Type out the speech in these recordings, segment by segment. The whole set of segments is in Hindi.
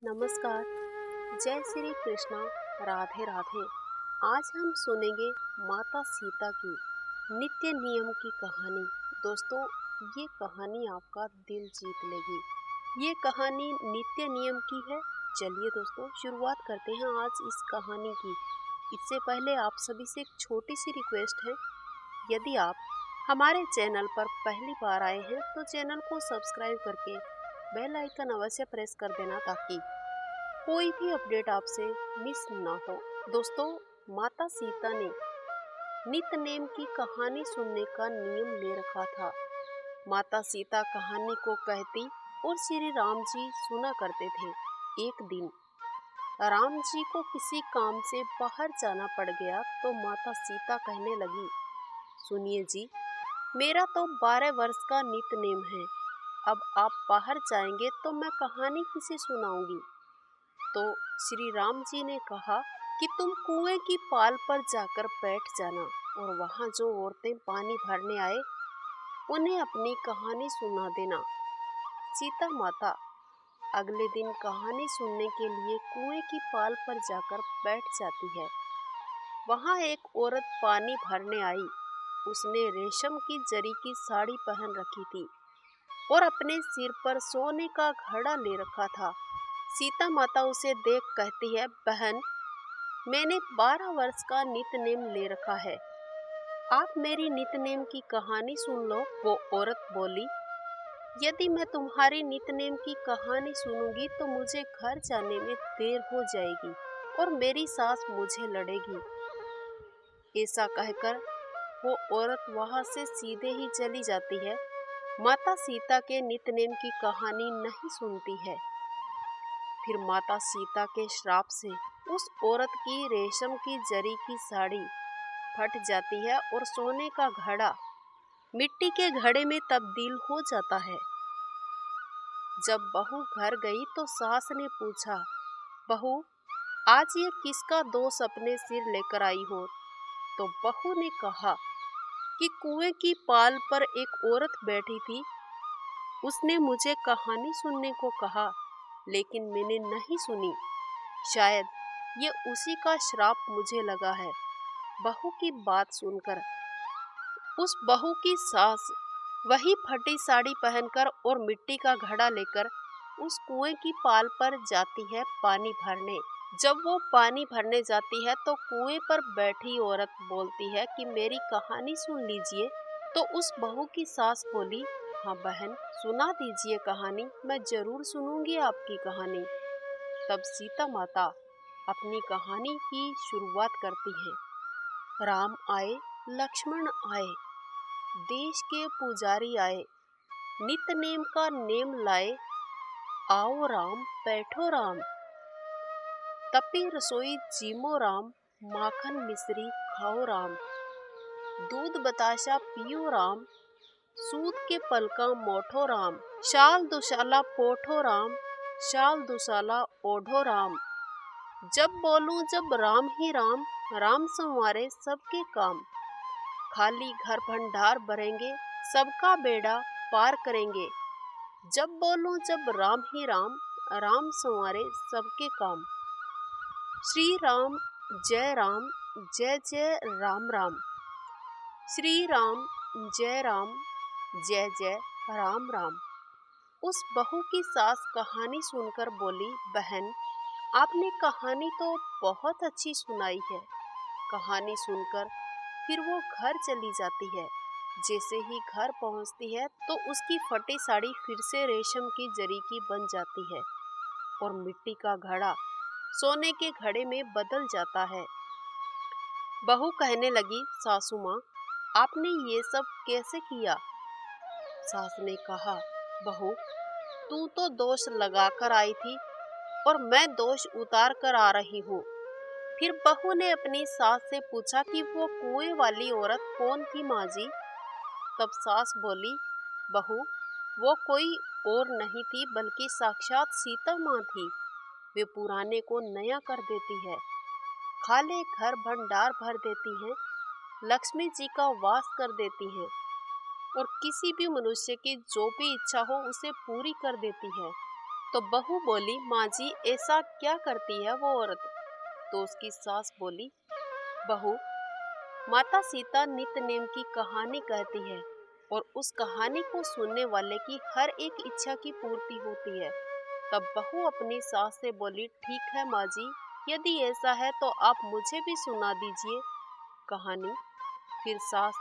नमस्कार। जय श्री कृष्णा। राधे राधे। आज हम सुनेंगे माता सीता की नित्य नियम की कहानी। दोस्तों, ये कहानी आपका दिल जीत लेगी। ये कहानी नित्य नियम की है। चलिए दोस्तों, शुरुआत करते हैं आज इस कहानी की। इससे पहले आप सभी से एक छोटी सी रिक्वेस्ट है। यदि आप हमारे चैनल पर पहली बार आए हैं तो चैनल को सब्सक्राइब करके बेल आइकन अवश्य प्रेस कर देना, ताकि कोई भी अपडेट आपसे मिस ना हो। दोस्तों, माता सीता ने नित्य की कहानी सुनने का नियम ले रखा था। माता सीता कहानी को कहती और श्री राम जी सुना करते थे। एक दिन राम जी को किसी काम से बाहर जाना पड़ गया तो माता सीता कहने लगी, सुनिए जी, मेरा तो 12 वर्ष का नित्य नेम है। अब आप बाहर जाएंगे तो मैं कहानी किसे सुनाऊंगी। तो श्री राम जी ने कहा कि तुम कुएं की पाल पर जाकर बैठ जाना और वहां जो औरतें पानी भरने आए उन्हें अपनी कहानी सुना देना। सीता माता अगले दिन कहानी सुनने के लिए कुएं की पाल पर जाकर बैठ जाती है। वहां एक औरत पानी भरने आई। उसने रेशम की जरी की साड़ी पहन रखी थी और अपने सिर पर सोने का घड़ा ले रखा था। सीता माता उसे देख कहती है, बहन, मैंने 12 वर्ष का नित्य-नेम ले रखा है। आप मेरी नित्य-नेम की कहानी सुन लो। वो औरत बोली, यदि मैं तुम्हारी नित्य-नेम की कहानी सुनूंगी तो मुझे घर जाने में देर हो जाएगी और मेरी सास मुझे लड़ेगी। ऐसा कहकर वो औरत वहां से सीधे ही चली जाती है। माता सीता के नित्य-नेम की कहानी नहीं सुनती है। फिर माता सीता के श्राप से उस औरत की रेशम की जरी की साड़ी फट जाती है और सोने का घड़ा मिट्टी के घड़े में तब्दील हो जाता है। जब बहू घर गई तो सास ने पूछा, बहू, आज ये किसका दोष अपने सिर लेकर आई हो? तो बहू ने कहा कि कुएं की पाल पर एक औरत बैठी थी। उसने मुझे कहानी सुनने को कहा, लेकिन मैंने नहीं सुनी। शायद ये उसी का श्राप मुझे लगा है। बहू की बात सुनकर उस बहू की सास वही फटी साड़ी पहनकर और मिट्टी का घड़ा लेकर उस कुएं की पाल पर जाती है पानी भरने। जब वो पानी भरने जाती है तो कुएं पर बैठी औरत बोलती है कि मेरी कहानी सुन लीजिए। तो उस बहू की सास बोली, हाँ बहन, सुना दीजिए कहानी, मैं जरूर सुनूंगी आपकी कहानी। तब सीता माता अपनी कहानी की शुरुआत करती है। राम आए, लक्ष्मण आए, देश के पुजारी आए, नित्य नेम का नेम लाए, आओ राम बैठो राम, तपी रसोई जीमो राम, माखन मिश्री खाओ राम, दूध बताशा पियो राम, सूत के पलका मोठो राम, शाल दुशाला पोठो राम, शाल दुशाला ओढ़ो राम। जब बोलूं जब राम ही राम, राम संवारे सबके काम, खाली घर भंडार भरेंगे, सबका बेड़ा पार करेंगे। जब बोलूं जब राम ही राम, राम संवारे सबके काम। श्री राम जय राम, जय जय राम राम। श्री राम जय जय राम राम। उस बहू की सास कहानी सुनकर बोली, बहन, आपने कहानी तो बहुत अच्छी सुनाई है। कहानी सुनकर फिर वो घर चली जाती है। जैसे ही घर पहुंचती है तो उसकी फटी साड़ी फिर से रेशम की जरी की बन जाती है और मिट्टी का घड़ा सोने के घड़े में बदल जाता है। बहू कहने लगी, सासू माँ, आपने ये सब कैसे किया? सास ने कहा, बहू, तू तो दोष लगाकर आई थी और मैं दोष उतार कर आ रही हूँ। फिर बहू ने अपनी सास से पूछा कि वो कुएं वाली औरत कौन थी माँ जी? तब सास बोली, बहू, वो कोई और नहीं थी बल्कि साक्षात सीता माँ थी। वे पुराने को नया कर देती है, खाले घर भंडार भर देती हैं, लक्ष्मी जी का वास कर देती हैं और किसी भी मनुष्य की जो भी इच्छा हो उसे पूरी कर देती है। तो बहू बोली, माँ जी ऐसा क्या करती है वो औरत? तो उसकी सास बोली, बहू, माता सीता नित्य नेम की कहानी कहती है और उस कहानी को सुनने वाले की हर एक इच्छा की पूर्ति होती है। तब बहू अपनी सास से बोली, ठीक है माँ जी, यदि ऐसा है तो आप मुझे भी सुना दीजिए कहानी। फिर सास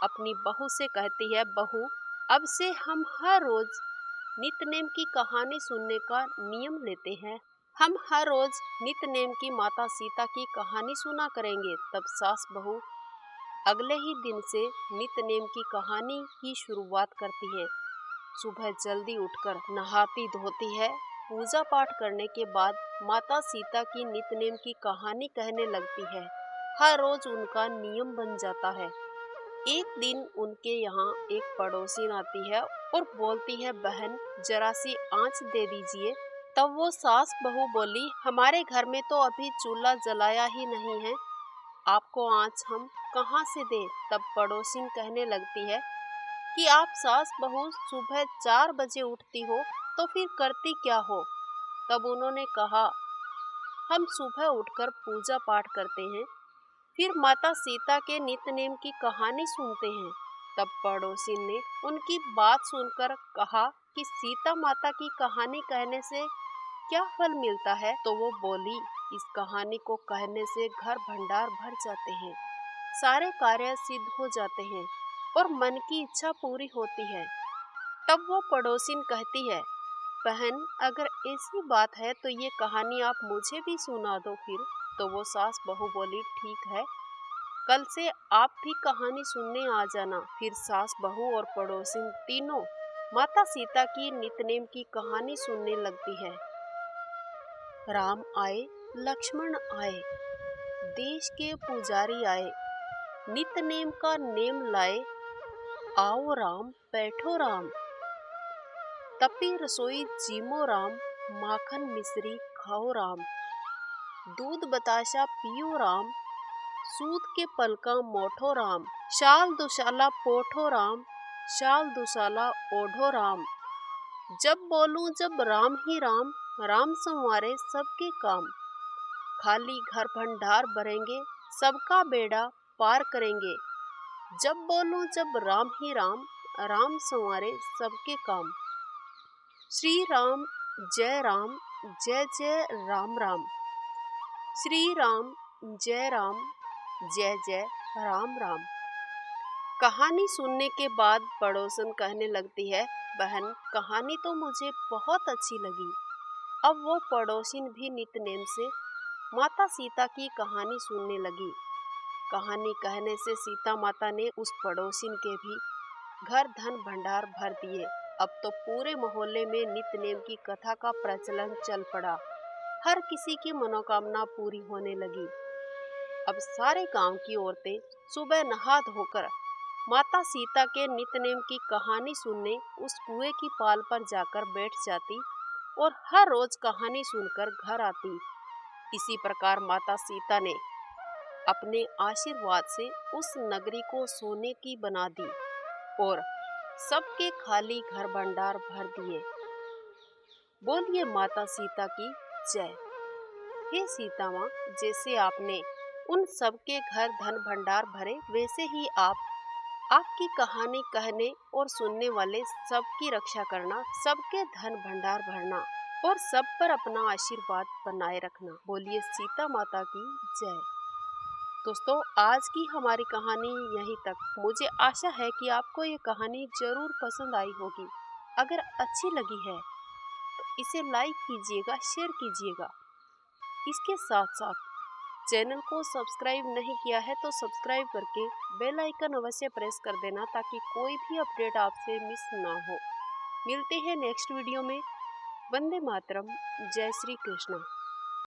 अपनी बहू से कहती है, बहू, अब से हम हर रोज नित्यनेम की कहानी सुनने का नियम लेते हैं। हम हर रोज नित्यनेम की माता सीता की कहानी सुना करेंगे। तब सास बहू अगले ही दिन से नित्यनेम की कहानी की शुरुआत करती है। सुबह जल्दी उठकर नहाती धोती है, पूजा पाठ करने के बाद माता सीता की नित्यनेम की कहानी कहने लगती है। हर रोज उनका नियम बन जाता है। एक दिन उनके यहाँ एक पड़ोसी आती है और बोलती है, बहन जरा सी आंच दे दीजिए। तब वो सास बहू बोली, हमारे घर में तो अभी चूल्हा जलाया ही नहीं है, आपको आंच हम कहाँ से दें। तब पड़ोसिन कहने लगती है कि आप सास बहू सुबह 4 बजे उठती हो तो फिर करती क्या हो। तब उन्होंने कहा, हम सुबह उठकर पूजा पाठ करते हैं, फिर माता सीता के नित्यनेम की कहानी सुनते हैं। तब पड़ोसी ने उनकी बात सुनकर कहा कि सीता माता की कहानी कहने से क्या फल मिलता है। तो वो बोली, इस कहानी को कहने से घर भंडार भर जाते हैं, सारे कार्य सिद्ध हो जाते हैं और मन की इच्छा पूरी होती है। तब वो पड़ोसिन कहती है, बहन अगर ऐसी बात है तो ये कहानी आप मुझे भी सुना दो फिर। तो वो सास बहू बोली, ठीक है, कल से आप भी कहानी सुनने आ जाना। फिर सास बहू और पड़ोसिन तीनों माता सीता की नित्यनेम की कहानी सुनने लगती है। राम आए, लक्ष्मण आए, देश के पुजारी आए, नित्यनेम का नेम लाए, आओ राम बैठो राम, तपी रसोई जीमो राम, माखन मिश्री खाओ राम, दूध बताशा पियो राम, सूत के पलका मोठो राम, शाल दुशाला पोठो राम, शाल दुशाला ओढ़ो राम, जब बोलूं जब राम ही राम, राम संवारे सबके काम, खाली घर भंडार भरेंगे, सबका बेड़ा पार करेंगे, जब बोलूं जब राम ही राम, राम संवारे सबके काम। श्री राम जय जय राम राम, श्री राम जय जय राम राम। कहानी सुनने के बाद पड़ोसन कहने लगती है, बहन कहानी तो मुझे बहुत अच्छी लगी। अब वो पड़ोसिन भी नित्यनेम से माता सीता की कहानी सुनने लगी। कहानी कहने से सीता माता ने उस पड़ोसिन के भी घर धन भंडार भर दिए। अब तो पूरे मोहल्ले में नित्यनेम की कथा का प्रचलन चल पड़ा। हर किसी की मनोकामना पूरी होने लगी। अब सारे गांव की औरतें सुबह नहा धोकर माता सीता के नित्यनेम की कहानी सुनने उस कुएं की पाल पर जाकर बैठ जाती और हर रोज कहानी सुनकर घर आती। इसी प्रकार माता सीता ने अपने आशीर्वाद से उस नगरी को सोने की बना दी और सबके खाली घर भंडार भर दिए। बोलिए माता सीता की जय। हे सीता माँ, जैसे आपने उन सबके घर धन भंडार भरे, वैसे ही आपकी कहानी कहने और सुनने वाले सबकी रक्षा करना, सबके धन भंडार भरना और सब पर अपना आशीर्वाद बनाए रखना। बोलिए सीता माता की जय। दोस्तों, आज की हमारी कहानी यहीं तक। मुझे आशा है कि आपको ये कहानी जरूर पसंद आई होगी। अगर अच्छी लगी है तो इसे लाइक कीजिएगा, शेयर कीजिएगा। इसके साथ साथ चैनल को सब्सक्राइब नहीं किया है तो सब्सक्राइब करके बेल आइकन अवश्य प्रेस कर देना, ताकि कोई भी अपडेट आपसे मिस ना हो। मिलते हैं नेक्स्ट वीडियो में। वंदे मातरम। जय श्री कृष्णा।